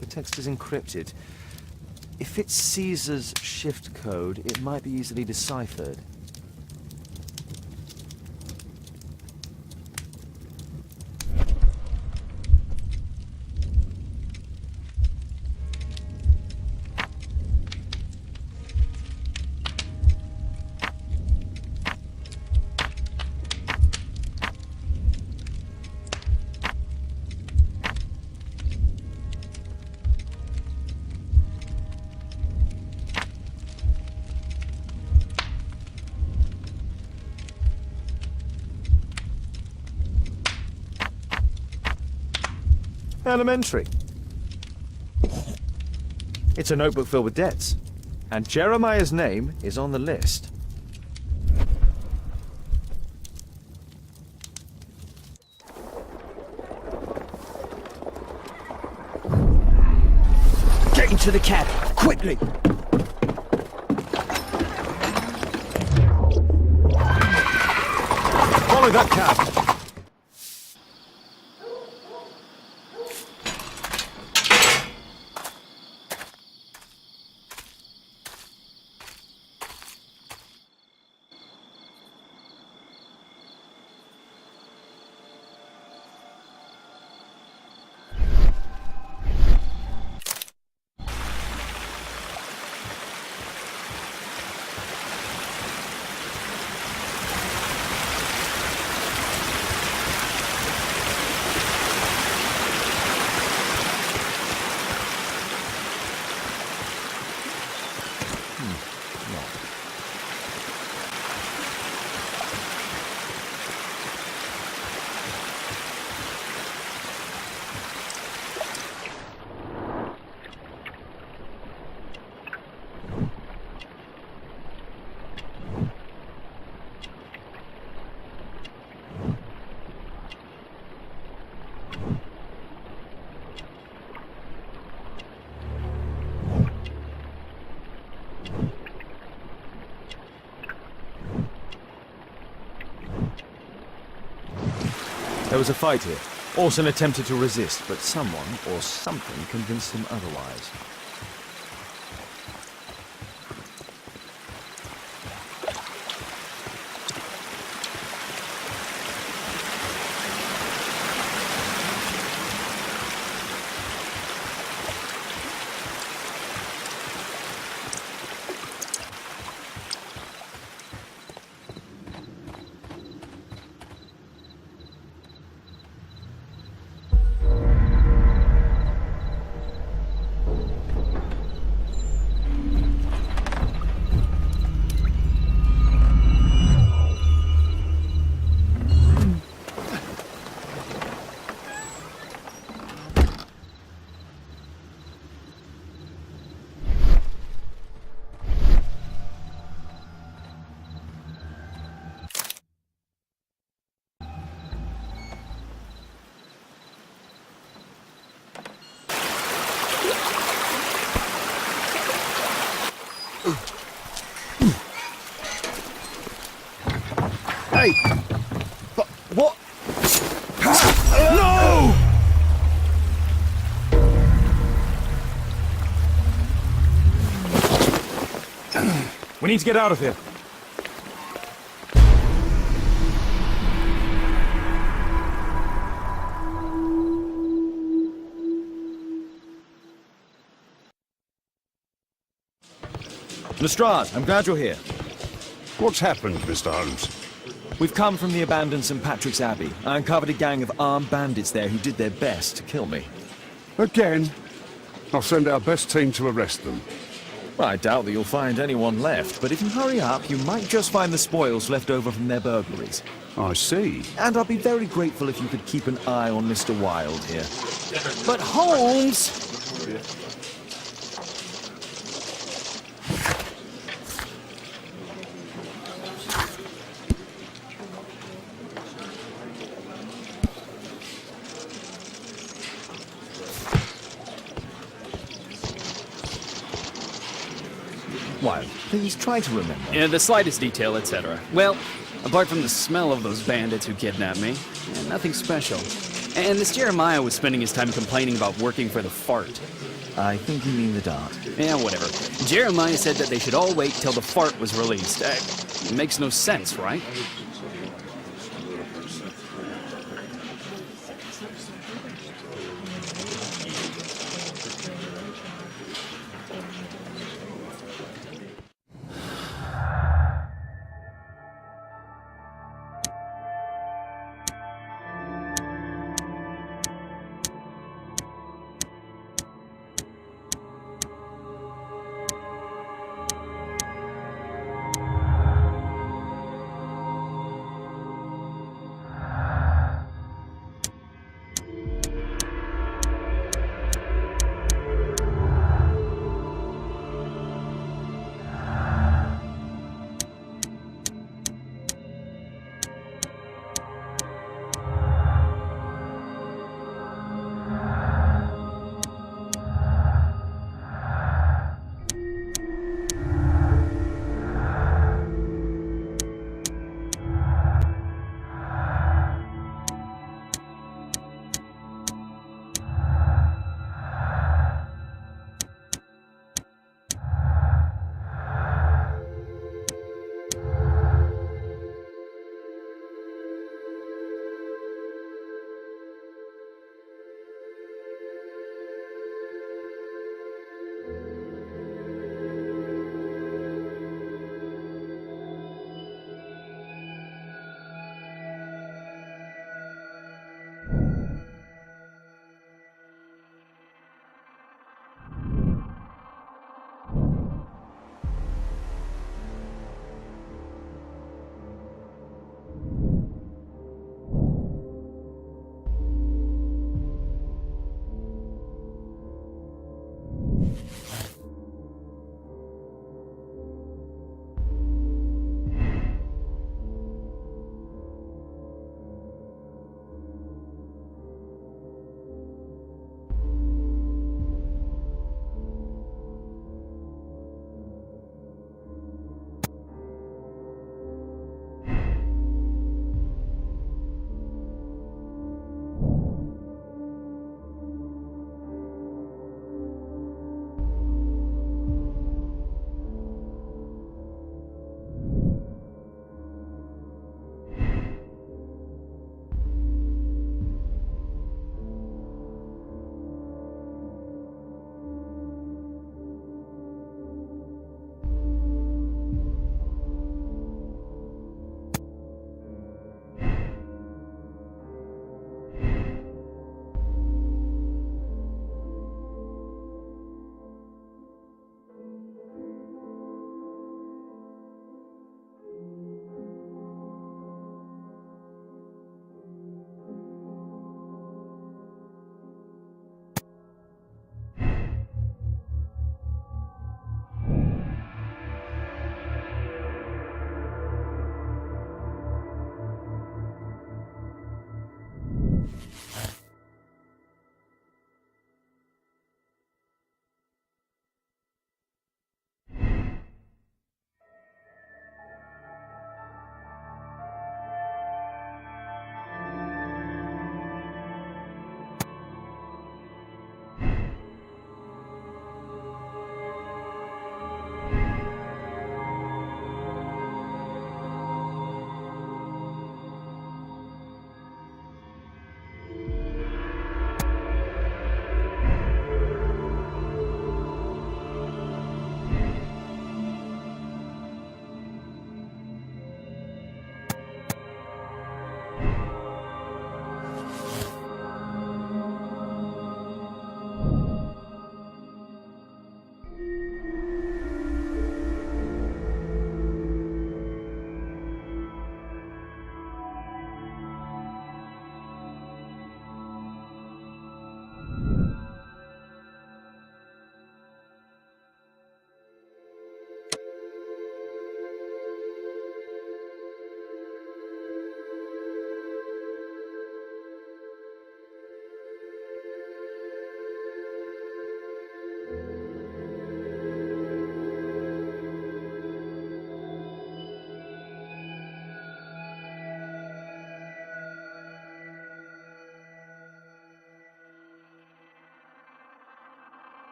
The text is encrypted. If it's Caesar's shift code, it might be easily deciphered. Elementary. It's a notebook filled with debts. And Jeremiah's name is on the list. Get into the cab, quickly! Follow that cab! There was a fight here. Orson attempted to resist, but someone or something convinced him otherwise. Hey! But what? No! We need to get out of here. Lestrade, I'm glad you're here. What's happened, Mr. Holmes? We've come from the abandoned St. Patrick's Abbey. I uncovered a gang of armed bandits there who did their best to kill me. Again? I'll send our best team to arrest them. Well, I doubt that you'll find anyone left, but if you hurry up, you might just find the spoils left over from their burglaries. I see. And I'll be very grateful if you could keep an eye on Mr. Wilde here. But Holmes! Wilde, please try to remember. Yeah, the slightest detail, etc. Well, apart from the smell of those bandits who kidnapped me, nothing special. And this Jeremiah was spending his time complaining about working for the fart. I think you mean the dart. Yeah, whatever. Jeremiah said that they should all wait till the fart was released. It makes no sense, right?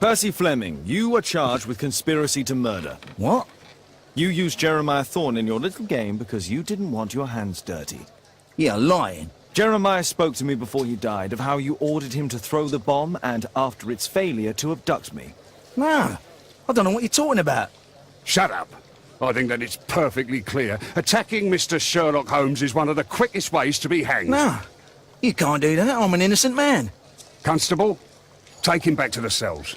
Percy Fleming, you are charged with conspiracy to murder. What? You used Jeremiah Thorne in your little game because you didn't want your hands dirty. You're lying. Jeremiah spoke to me before he died of how you ordered him to throw the bomb and, after its failure, to abduct me. No, I don't know what you're talking about. Shut up. I think that it's perfectly clear. Attacking Mr. Sherlock Holmes is one of the quickest ways to be hanged. No, you can't do that. I'm an innocent man. Constable, take him back to the cells.